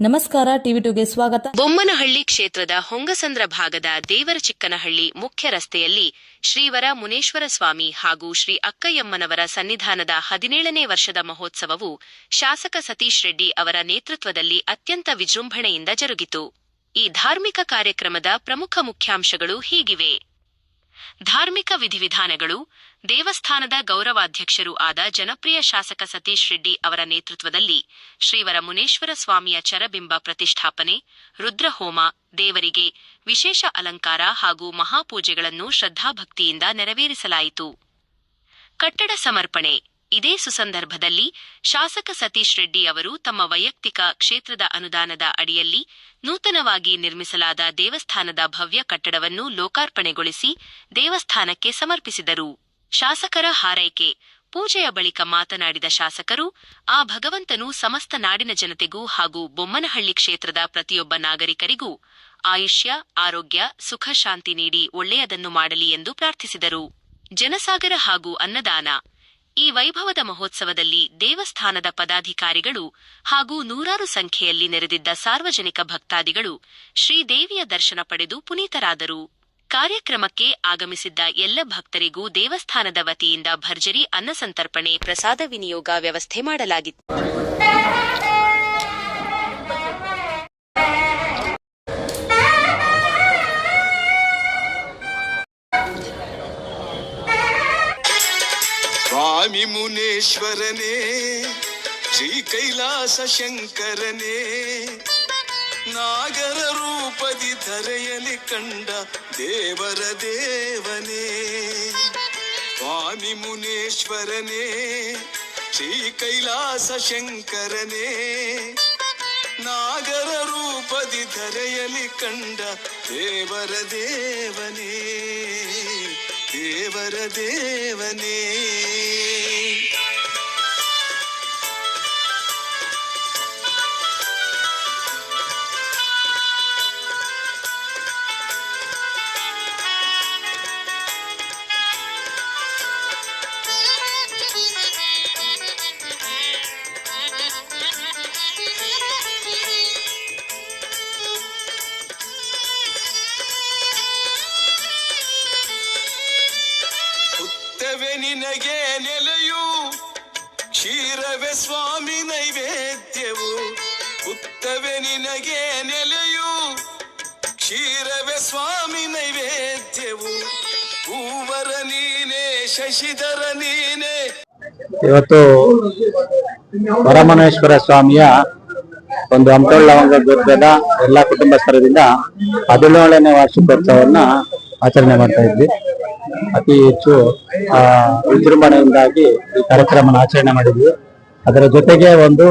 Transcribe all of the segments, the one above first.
ನಮಸ್ಕಾರ, ಟಿವಿ2ಗೆ ಸ್ವಾಗತ. ಬೊಮ್ಮನಹಳ್ಳಿ ಕ್ಷೇತ್ರದ ಹೊಂಗಸಂದ್ರ ಭಾಗದ ದೇವರಚಿಕ್ಕನಹಳ್ಳಿ ಮುಖ್ಯ ರಸ್ತೆಯಲ್ಲಿ ಶ್ರೀವರ ಮುನೇಶ್ವರ ಸ್ವಾಮಿ ಹಾಗೂ ಶ್ರೀ ಅಕ್ಕಯ್ಯಮ್ಮನವರ ಸನ್ನಿಧಾನದ 17ನೇ ವರ್ಷದ ಮಹೋತ್ಸವವು ಶಾಸಕ ಸತೀಶ್ ರೆಡ್ಡಿ ಅವರ ನೇತೃತ್ವದಲ್ಲಿ ಅತ್ಯಂತ ವಿಜೃಂಭಣೆಯಿಂದ ಜರುಗಿತು. ಈ ಧಾರ್ಮಿಕ ಕಾರ್ಯಕ್ರಮದ ಪ್ರಮುಖ ಮುಖ್ಯಾಂಶಗಳು ಹೀಗಿವೆ. ಧಾರ್ಮಿಕ ವಿಧಿವಿಧಾನಗಳು. ದೇವಸ್ಥಾನದ ಗೌರವಾಧ್ಯಕ್ಷರೂ ಆದ ಜನಪ್ರಿಯ ಶಾಸಕ ಸತೀಶ್ ರೆಡ್ಡಿ ಅವರ ನೇತೃತ್ವದಲ್ಲಿ ಶ್ರೀವರ ಮುನೇಶ್ವರ ಸ್ವಾಮಿಯ ಚರಬಿಂಬ ಪ್ರತಿಷ್ಠಾಪನೆ, ರುದ್ರಹೋಮ, ದೇವರಿಗೆ ವಿಶೇಷ ಅಲಂಕಾರ ಹಾಗೂ ಮಹಾಪೂಜೆಗಳನ್ನು ಶ್ರದ್ಧಾಭಕ್ತಿಯಿಂದ ನೆರವೇರಿಸಲಾಯಿತು. ಕಟ್ಟಡ ಸಮರ್ಪಣೆ. ಇದೇ ಸುಸಂದರ್ಭದಲ್ಲಿ ಶಾಸಕ ಸತೀಶ್ ರೆಡ್ಡಿ ಅವರು ತಮ್ಮ ವೈಯಕ್ತಿಕ ಕ್ಷೇತ್ರದ ಅನುದಾನದ ಅಡಿಯಲ್ಲಿ ನೂತನವಾಗಿ ನಿರ್ಮಿಸಲಾದ ದೇವಸ್ಥಾನದ ಭವ್ಯ ಕಟ್ಟಡವನ್ನು ಲೋಕಾರ್ಪಣೆಗೊಳಿಸಿ ದೇವಸ್ಥಾನಕ್ಕೆ ಸಮರ್ಪಿಸಿದರು. ಶಾಸಕರ ಹಾರೈಕೆ. ಪೂಜೆಯ ಬಳಿಕ ಮಾತನಾಡಿದ ಶಾಸಕರು, ಆ ಭಗವಂತನು ಸಮಸ್ತ ನಾಡಿನ ಜನತೆಗೂ ಹಾಗೂ ಬೊಮ್ಮನಹಳ್ಳಿ ಕ್ಷೇತ್ರದ ಪ್ರತಿಯೊಬ್ಬ ನಾಗರಿಕರಿಗೂ ಆಯುಷ್ಯ, ಆರೋಗ್ಯ, ಸುಖ, ಶಾಂತಿ ನೀಡಿ ಒಳ್ಳೆಯದನ್ನು ಮಾಡಲಿ ಎಂದು ಪ್ರಾರ್ಥಿಸಿದರು. ಜನಸಾಗರ ಹಾಗೂ ಅನ್ನದಾನ. ಈ ವೈಭವದ ಮಹೋತ್ಸವದಲ್ಲಿ ದೇವಸ್ಥಾನದ ಪದಾಧಿಕಾರಿಗಳು ಹಾಗೂ ನೂರಾರು ಸಂಖ್ಯೆಯಲ್ಲಿ ನೆರೆದಿದ್ದ ಸಾರ್ವಜನಿಕ ಭಕ್ತಾದಿಗಳು ಶ್ರೀದೇವಿಯ ದರ್ಶನ ಪಡೆದು ಪುನೀತರಾದರು. ಕಾರ್ಯಕ್ರಮಕ್ಕೆ ಆಗಮಿಸಿದ್ದ ಎಲ್ಲ ಭಕ್ತರಿಗೂ ದೇವಸ್ಥಾನದ ವತಿಯಿಂದ ಭರ್ಜರಿ ಅನ್ನಸಂತರ್ಪಣೆ, ಪ್ರಸಾದ ವಿನಿಯೋಗ ವ್ಯವಸ್ಥೆ ಮಾಡಲಾಗಿತ್ತು. ಸ್ವಾಮಿ ಮುನೇಶ್ವರನೇ, ಶ್ರೀ ಕೈಲಾಸ ಶಂಕರನೇ, ನಾಗರ ರೂಪದಿ ಧರೆಯಲಿ ಕಂಡ ದೇವರ ದೇವನೇ. ಸ್ವಾಮಿ ಮುನೇಶ್ವರನೇ, ಶ್ರೀ ಕೈಲಾಸ ಶಂಕರನೇ, ನಾಗರ ರೂಪದಿ ಧರೆಯಲಿ ಕಂಡ ದೇವರ ದೇವನೇ, ದೇವರ ದೇವನೇ. ನಿನಗೆ ನೆಲೆಯು ಕ್ಷೀರವೇ ಸ್ವಾಮಿ ನೈವೇದ್ಯವು. ಉತ್ತವೇ ನಿನಗೆ ನೆಲೆಯು ಕ್ಷೀರವೇ ಸ್ವಾಮಿ ನೈವೇದ್ಯವು. ಹೂವರ ನೀನೆ, ಶಶಿಧರ ನೀನೆ. ಇವತ್ತು ವರಮನೇಶ್ವರ ಸ್ವಾಮಿಯ ಒಂದು ಹಂಪೊಳ್ಳ ಗೋತ್ರದ ಎಲ್ಲಾ ಕುಟುಂಬಸ್ಥರದಿಂದ 17ನೇ ವಾರ್ಷಿಕೋತ್ಸವವನ್ನ ಆಚರಣೆ ಮಾಡ್ತಾ ಇದ್ವಿ. ಅತಿ ಹೆಚ್ಚು ವಿಜೃಂಭಣೆಯಿಂದಾಗಿ ಈ ಕಾರ್ಯಕ್ರಮ ಆಚರಣೆ ಮಾಡಿದ್ವಿ. ಅದರ ಜೊತೆಗೆ ಒಂದು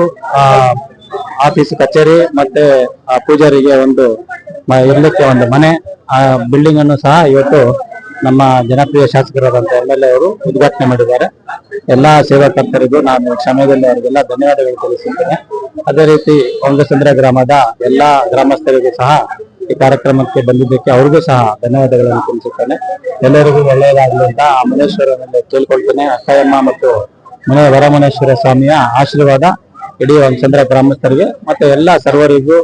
ಆಫೀಸ್, ಕಚೇರಿ ಮತ್ತೆ ಪೂಜಾರಿಗೆ ಒಂದು ಇರ್ಲಿಕ್ಕೆ ಒಂದು ಮನೆ, ಆ ಬಿಲ್ಡಿಂಗ್ ಅನ್ನು ಸಹ ಇವತ್ತು ನಮ್ಮ ಜನಪ್ರಿಯ ಶಾಸಕರಾದಂತ MLA ಅವರು ಉದ್ಘಾಟನೆ ಮಾಡಿದ್ದಾರೆ. ಎಲ್ಲಾ ಸೇವಾಕರ್ತರಿಗೂ ನಾನು ಸಮಯದಲ್ಲಿ ಅವರಿಗೆಲ್ಲ ಧನ್ಯವಾದಗಳು ತಿಳಿಸುತ್ತೇನೆ. ಅದೇ ರೀತಿ ಹೊಂಗಸಂದ್ರ ಗ್ರಾಮದ ಎಲ್ಲಾ ಗ್ರಾಮಸ್ಥರಿಗೂ ಸಹ ಈ ಕಾರ್ಯಕ್ರಮಕ್ಕೆ ಬಂದಿದ್ದಕ್ಕೆ ಅವ್ರಿಗೂ ಸಹ ಧನ್ಯವಾದಗಳನ್ನು ತಿಳಿಸುತ್ತೇನೆ. ಎಲ್ಲರಿಗೂ ಒಳ್ಳೆಯದಾಗಲಿ ಅಂತ ಆ ಮುನೇಶ್ವರನಲ್ಲಿ ಕೇಳ್ಕೊಳ್ತೇನೆ. ಅಕ್ಕಯ್ಯಮ್ಮ ಮತ್ತು ವರಮನೇಶ್ವರ ಸ್ವಾಮಿಯ ಆಶೀರ್ವಾದ ಇಡೀ ಹೊಂಗಸಂದ್ರ ಗ್ರಾಮಸ್ಥರಿಗೆ ಮತ್ತೆ ಎಲ್ಲ ಸರ್ವರಿಗೂ,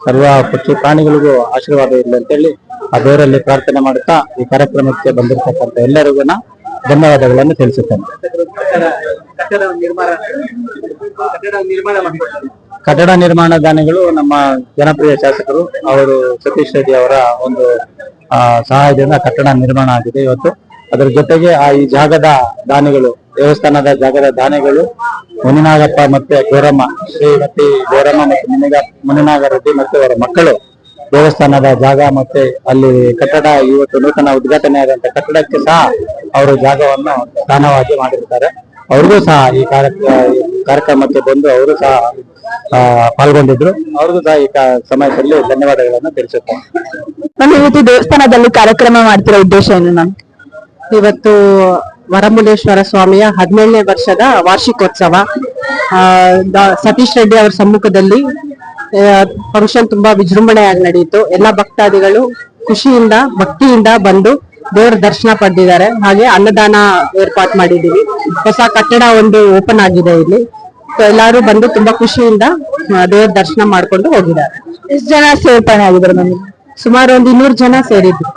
ಸರ್ವ ಪಕ್ಷಿ ಪ್ರಾಣಿಗಳಿಗೂ ಆಶೀರ್ವಾದ ಇರಲಿ ಅಂತೇಳಿ ಆ ದೇವರಲ್ಲಿ ಪ್ರಾರ್ಥನೆ ಮಾಡುತ್ತಾ ಈ ಕಾರ್ಯಕ್ರಮಕ್ಕೆ ಬಂದಿರತಕ್ಕಂಥ ಎಲ್ಲರಿಗೂ ಧನ್ಯವಾದಗಳನ್ನು ತಿಳಿಸುತ್ತೇನೆ. ಕಟ್ಟಡ ನಿರ್ಮಾಣ ದಾನಿಗಳು ನಮ್ಮ ಜನಪ್ರಿಯ ಶಾಸಕರು ಅವರು ಸತೀಶ್ ರೆಡ್ಡಿ ಅವರ ಒಂದು ಸಹಾಯದಿಂದ ಕಟ್ಟಡ ನಿರ್ಮಾಣ ಆಗಿದೆ ಇವತ್ತು. ಅದರ ಜೊತೆಗೆ ಈ ಜಾಗದ ದಾನಿಗಳು, ದೇವಸ್ಥಾನದ ಜಾಗದ ದಾನಿಗಳು ಮುನಿನಾಗಪ್ಪ ಮತ್ತೆ ಗೌರಮ್ಮ, ಶ್ರೀಮತಿ ಗೌರಮ್ಮ ಮತ್ತು ಮುನಿನಾಗ ರೆಡ್ಡಿ ಮತ್ತು ಅವರ ಮಕ್ಕಳು ದೇವಸ್ಥಾನದ ಜಾಗ ಮತ್ತೆ ಅಲ್ಲಿ ಕಟ್ಟಡ ಇವತ್ತು ನೂತನ ಉದ್ಘಾಟನೆ ಆದಂತ ಕಟ್ಟಡಕ್ಕೆ ಸಹ ಅವರು ಜಾಗವನ್ನು ದಾನವಾಗಿ ಮಾಡಿರ್ತಾರೆ. ಅವ್ರಿಗೂ ಸಹ ಈ ಕಾರ್ಯಕ್ರಮಕ್ಕೆ ಬಂದು ಅವರು ಸಹ ಪಾಲ್ಗೊಂಡಿದ್ರು. ಅವ್ರಿಗೂ ಸಹ ಈ ಸಮಯದಲ್ಲಿ ಧನ್ಯವಾದಗಳನ್ನು ತಿಳಿಸುತ್ತೇನೆ. ನಾನು ಇವತ್ತು ದೇವಸ್ಥಾನದಲ್ಲಿ ಕಾರ್ಯಕ್ರಮ ಮಾಡ್ತಿರೋ ಉದ್ದೇಶ ಏನು? ನಾನು ಇವತ್ತು ವರಮುನೇಶ್ವರ ಸ್ವಾಮಿಯ 17ನೇ ವರ್ಷದ ವಾರ್ಷಿಕೋತ್ಸವ ಸತೀಶ್ ರೆಡ್ಡಿ ಅವರ ಸಮ್ಮುಖದಲ್ಲಿ ಫಂಕ್ಷನ್ ತುಂಬಾ ವಿಜೃಂಭಣೆಯಾಗಿ ನಡೆಯಿತು. ಎಲ್ಲಾ ಭಕ್ತಾದಿಗಳು ಖುಷಿಯಿಂದ, ಭಕ್ತಿಯಿಂದ ಬಂದು ದೇವರ ದರ್ಶನ ಪಡೆದಿದ್ದಾರೆ. ಹಾಗೆ ಅನ್ನದಾನ ಏರ್ಪಾಟ್ ಮಾಡಿದೀವಿ. ಹೊಸ ಕಟ್ಟಡ ಒಂದು ಓಪನ್ ಆಗಿದೆ ಇಲ್ಲಿ. ಎಲ್ಲರೂ ಬಂದು ತುಂಬಾ ಖುಷಿಯಿಂದ ದೇವ್ರ ದರ್ಶನ ಮಾಡ್ಕೊಂಡು ಹೋಗಿದ್ದಾರೆ. ಎಷ್ಟು ಜನ ಸೇರ್ಪಡೆ ಆಗಿದ್ರು ನಮಗೆ? ಸುಮಾರು ಒಂದು 200 ಜನ ಸೇರಿದ್ರು.